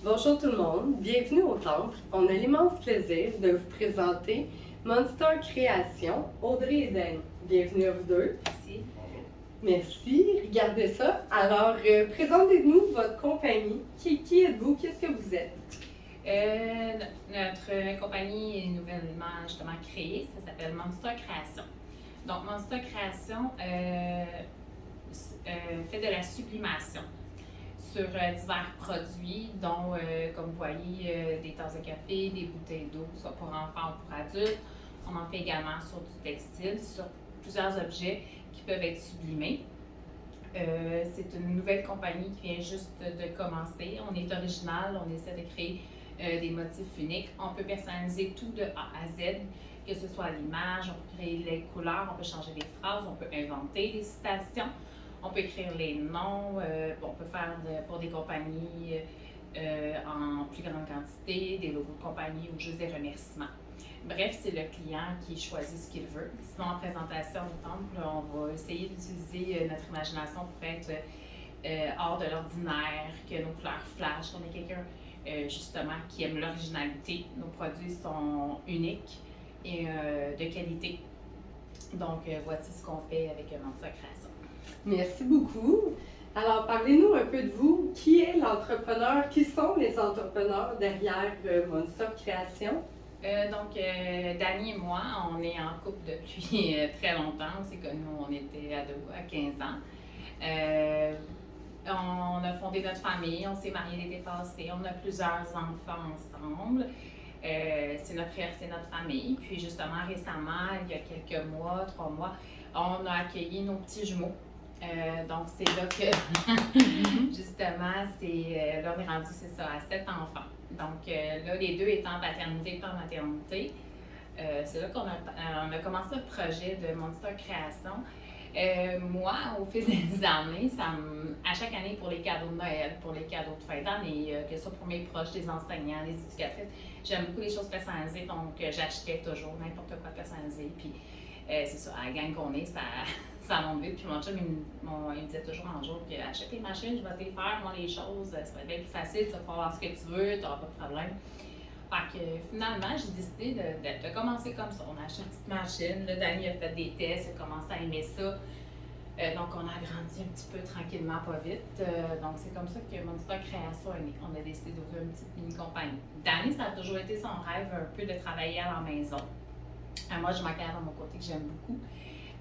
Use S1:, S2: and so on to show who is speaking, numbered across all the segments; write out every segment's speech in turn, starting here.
S1: Bonjour tout le monde, bienvenue au Temple. On a l'immense plaisir de vous présenter Monster Création, Audrey et Dan. Bienvenue à vous deux.
S2: Merci.
S1: Merci, regardez ça. Alors, présentez-nous votre compagnie. Qui êtes-vous? Qu'est-ce que vous êtes?
S2: Notre compagnie est nouvellement justement créée, ça s'appelle Monster Création. Donc, Monster Création fait de la sublimation sur divers produits, dont, comme vous voyez, des tasses de café, des bouteilles d'eau, soit pour enfants ou pour adultes. On en fait également sur du textile, sur plusieurs objets qui peuvent être sublimés. C'est une nouvelle compagnie qui vient juste de commencer. On est original, on essaie de créer des motifs uniques. On peut personnaliser tout de A à Z, que ce soit l'image, on peut créer les couleurs, on peut changer les phrases, on peut inventer des citations. On peut écrire les noms, on peut faire pour des compagnies en plus grande quantité, des logos de compagnie ou juste des remerciements. Bref, c'est le client qui choisit ce qu'il veut. Sinon, en présentation au temple, on va essayer d'utiliser notre imagination pour être hors de l'ordinaire, que nos couleurs flashent. On est quelqu'un justement qui aime l'originalité. Nos produits sont uniques et de qualité. Donc, voici ce qu'on fait avec Monster Création.
S1: Merci beaucoup. Alors, parlez-nous un peu de vous. Qui est l'entrepreneur? Qui sont les entrepreneurs derrière Monster Création?
S2: Dani et moi, on est en couple depuis très longtemps. On s'est connus, on était ados à 15 ans. On a fondé notre famille, on s'est mariés l'été passé, on a plusieurs enfants ensemble. C'est notre priorité, notre famille. Puis justement, récemment, il y a quelques mois, 3 mois, on a accueilli nos petits jumeaux. Donc, c'est là que, justement, là, on est rendu, c'est ça, à 7 enfants. Donc, là, les deux étant paternité par maternité, c'est là qu'on a commencé le projet de Monster Création. Moi, au fil des années, à chaque année pour les cadeaux de Noël, pour les cadeaux de fin d'année, que ce soit pour mes proches, les enseignants, les éducatrices, j'aime beaucoup les choses personnalisées, donc j'achetais toujours n'importe quoi personnalisé. Puis, c'est ça, à la gang qu'on est, ça monte vite. Puis mon chum, il me disait toujours un jour que achète tes machines, je vais te les faire, moi, les choses, ça va être bien plus facile, tu vas pouvoir avoir ce que tu veux, tu n'auras pas de problème. Fait que finalement, j'ai décidé de commencer comme ça. On a acheté une petite machine, là, Dani a fait des tests, il a commencé à aimer ça. Donc, on a grandi un petit peu tranquillement, pas vite. Donc, c'est comme ça que Monster Création est né. On a décidé d'ouvrir une petite mini-compagnie. Dani, ça a toujours été son rêve un peu de travailler à la maison. Moi, je m'accueille dans mon côté que j'aime beaucoup.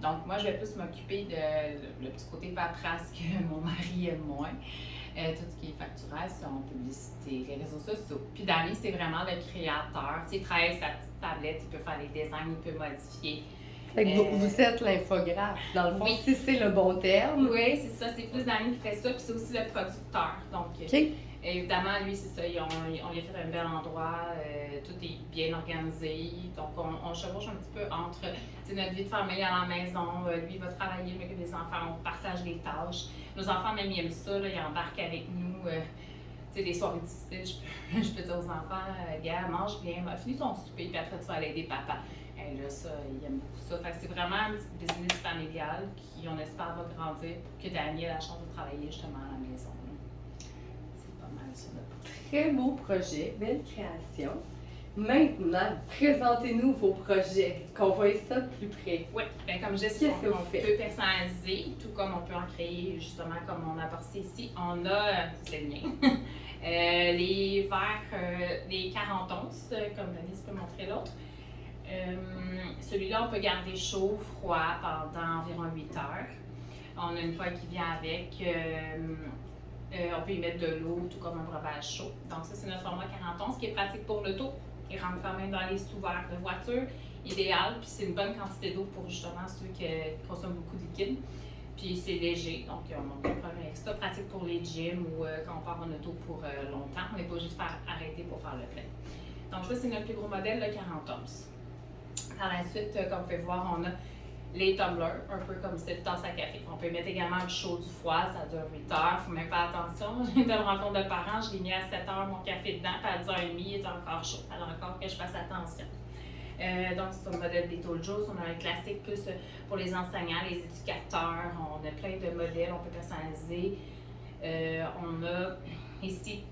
S2: Donc, moi, je vais plus m'occuper de le petit côté paperasse que mon mari aime moins. Tout ce qui est facturation, publicité, les réseaux sociaux. Puis Dani, c'est vraiment le créateur. Tu sais, il travaille sa petite tablette, il peut faire les designs, il peut modifier.
S1: Fait que vous êtes l'infographe, dans le fond, si c'est le bon terme.
S2: Oui, c'est ça. C'est plus Dani qui fait ça, puis c'est aussi le producteur. Donc, évidemment, lui, c'est ça. On lui a fait un bel endroit, tout est bien organisé. Donc, on chevauche un petit peu entre notre vie de famille à la maison. Lui, il va travailler, mais que les enfants, on partage les tâches. Nos enfants, même, ils aiment ça, là, ils embarquent avec nous. Des soirées difficiles, je peux dire aux enfants, gars, mange bien, finis ton souper, puis après, tu vas aller aider papa. Et là, ça, il aime beaucoup ça. Fait que c'est vraiment un petit business familial qui, on espère, va grandir pour que Dani ait la chance de travailler justement à la maison. C'est pas mal ça.
S1: Très beau projet, belle création. Maintenant, présentez-nous vos projets, qu'on voit ça de plus près.
S2: Oui, bien comme je disais, on peut personnaliser, tout comme on peut en créer, justement, comme on a apporté ici. On a, c'est le mien, les verres, les 40 onces, comme Denise peut montrer l'autre. Celui-là, on peut garder chaud, froid pendant environ 8 heures. On a une feuille qui vient avec. On peut y mettre de l'eau, tout comme un breuvage chaud. Donc ça, c'est notre format 40 onces qui est pratique pour l'auto, qui rentre quand même dans les sous-verres de voiture, idéal. Puis c'est une bonne quantité d'eau pour justement ceux qui consomment beaucoup de liquide. Puis c'est léger, donc on n'a pas de problème avec ça. Pratique pour les gyms ou quand on part en auto pour longtemps. On n'est pas juste arrêter pour faire le plein. Donc ça, c'est notre plus gros modèle, le 40 onces. Par la suite, comme vous pouvez voir, on a les tumblers, un peu comme cette tasse à café. On peut mettre également du chaud, du froid, ça dure 8 heures, il faut même faire attention. J'ai été à une rencontre de parents, je l'ai mis à 7 heures, mon café dedans, puis à 10h30, il est encore chaud. Alors encore que je fasse attention. Donc, c'est un modèle des Tall Juice. On a un classique plus pour les enseignants, les éducateurs. On a plein de modèles, on peut personnaliser. On a ici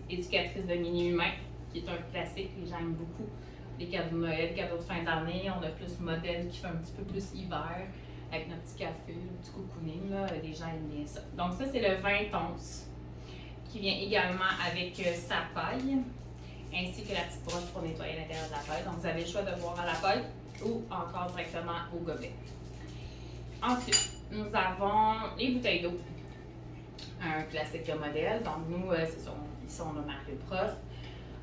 S2: éducatrice de mini-humains, qui est un classique, les gens aiment beaucoup. Les cadeaux de Noël, les cadeaux de fin d'année, on a plus modèle qui fait un petit peu plus hiver, avec notre petit café, le petit cocooning, là, les gens aiment bien ça. Donc ça, c'est le 20 onces, qui vient également avec sa paille, ainsi que la petite brosse pour nettoyer l'intérieur de la paille. Donc vous avez le choix de boire à la paille ou encore directement au gobelet. Ensuite, nous avons les bouteilles d'eau, un classique modèle. Donc nous, ici on a Mario Prost.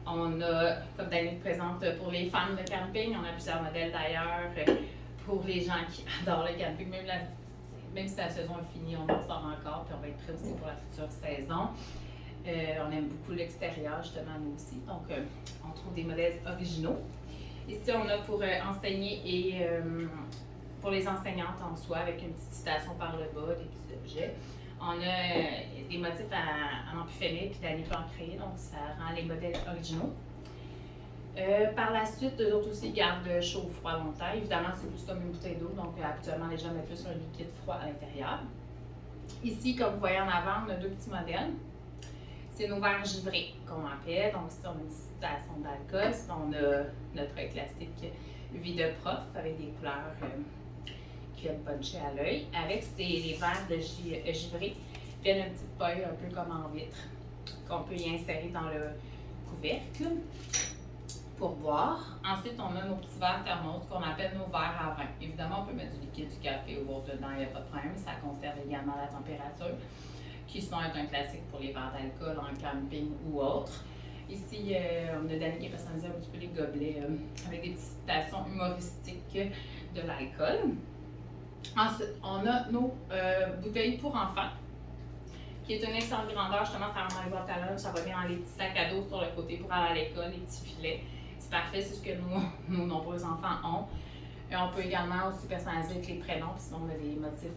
S2: On a, comme Dani présente, pour les fans de camping, on a plusieurs modèles d'ailleurs. Pour les gens qui adorent le camping, même si la saison est finie, on en sort encore, puis on va être prêt aussi pour la future saison. On aime beaucoup l'extérieur, justement, nous aussi. Donc, on trouve des modèles originaux. Ici, on a pour enseigner et pour les enseignantes en soi, avec une petite citation par le bas, des petits objets. On a des motifs à n'en plus finir, puis Dani peut en créer, donc ça rend les modèles originaux. Par la suite, eux autres aussi gardent chaud ou froid longtemps. Évidemment, c'est plus comme une bouteille d'eau, donc habituellement, les gens mettent plus un liquide froid à l'intérieur. Ici, comme vous voyez en avant, on a deux petits modèles. C'est nos verres givrés qu'on appelle. Donc, ici, on a une citation d'alcool. On a notre classique vie de prof avec des couleurs qui viennent puncher à l'œil. Avec les verres de givrés, viennent une petite paille un peu comme en vitre qu'on peut y insérer dans le couvercle pour boire. Ensuite, on a nos petits verres thermos qu'on appelle nos verres à vin. Évidemment, on peut mettre du liquide, du café ou autre dedans, il n'y a pas de problème. Ça conserve également la température, qui sont un classique pour les verres d'alcool en camping ou autre. Ici, on a Dani qui a personnalisé un petit peu les gobelets avec des petites citations humoristiques de l'alcool. Ensuite, on a nos bouteilles pour enfants, qui est une excellente grandeur. Justement, ça rentre dans les boîtes à lunch, ça va bien dans les petits sacs à dos sur le côté pour aller à l'école, les petits filets. C'est parfait, c'est ce que nos nombreux enfants ont. Et on peut également aussi personnaliser avec les prénoms, sinon on a des motifs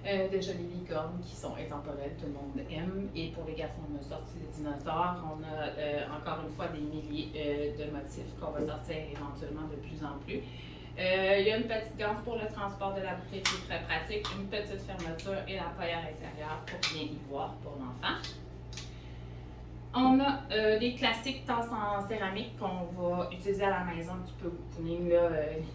S2: de jolies licornes qui sont intemporelles, tout le monde aime. Et pour les garçons, on a sorti les dinosaures. On a encore une fois des milliers de motifs qu'on va sortir éventuellement de plus en plus. Il y a une petite ganse pour le transport de la bouteille qui est très pratique, une petite fermeture et la paille à l'intérieur pour bien y boire pour l'enfant. On a des classiques tasses en céramique qu'on va utiliser à la maison un petit peu cocooning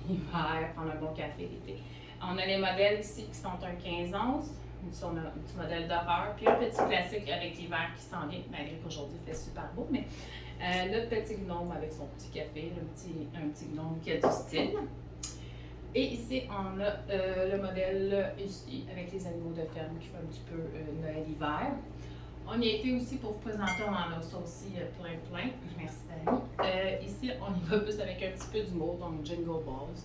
S2: l'hiver, prendre un bon café l'été. On a les modèles ici qui sont un 15 onces. Ici, on a un petit modèle d'horreur. Puis un petit classique avec l'hiver qui s'en vient, malgré qu'aujourd'hui il fait super beau. Mais le petit gnome avec son petit café, un petit gnome qui a du style. Et ici, on a le modèle ici avec les animaux de ferme qui fait un petit peu Noël-hiver. On y a été aussi pour vous présenter, on en a ça aussi plein. Merci Dani. Ici, on y va plus avec un petit peu d'humour, donc Jingle Balls.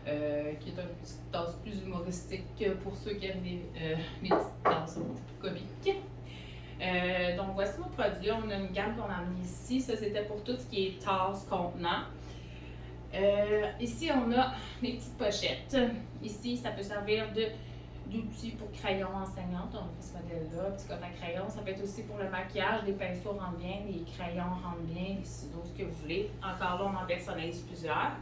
S2: Qui est une petite tasse plus humoristique pour ceux qui aiment les petites tasses un petit peu comiques. Donc voici nos produits. On a une gamme qu'on a mis ici. Ça, c'était pour tout ce qui est tasses, contenants. Ici, on a les petites pochettes. Ici, ça peut servir d'outils pour crayons enseignantes. On a ce modèle-là, petit coffre à crayons. Ça peut être aussi pour le maquillage. Les pinceaux rentrent bien, les crayons rentrent bien, les ciseaux, ce que vous voulez. Encore là, on en personnalise plusieurs.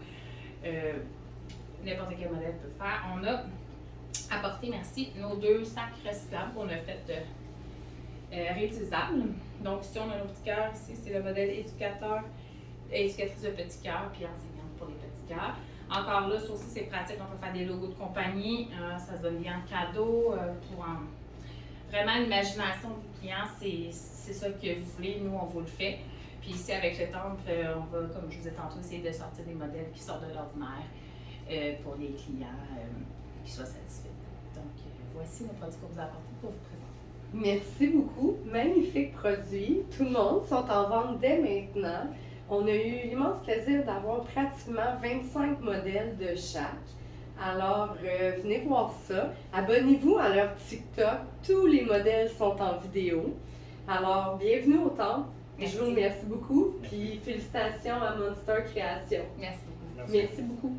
S2: N'importe quel modèle peut faire. On a apporté, merci, nos deux sacs recyclables qu'on a fait réutilisables. Donc ici, on a nos petits cœurs. Ici, c'est le modèle éducatrice de petits cœurs, puis enseignante pour les petits cœurs. Encore là, ça aussi, c'est pratique. On peut faire des logos de compagnie. Ça se donne bien en cadeau. Vraiment, l'imagination du client, c'est ça que vous voulez. Nous, on vous le fait. Puis ici, avec le temple, on va, comme je vous ai tantôt, essayer de sortir des modèles qui sortent de l'ordinaire. Pour les clients qui soient satisfaits. Donc, voici nos produits qu'on vous a apportés pour vous présenter.
S1: Merci beaucoup. Magnifiques produits. Tout le monde sont en vente dès maintenant. On a eu l'immense plaisir d'avoir pratiquement 25 modèles de chaque. Alors, venez voir ça. Abonnez-vous à leur TikTok. Tous les modèles sont en vidéo. Alors, bienvenue au temple. Je vous remercie beaucoup. Puis, félicitations à Monster Création.
S2: Merci beaucoup.
S1: Merci beaucoup.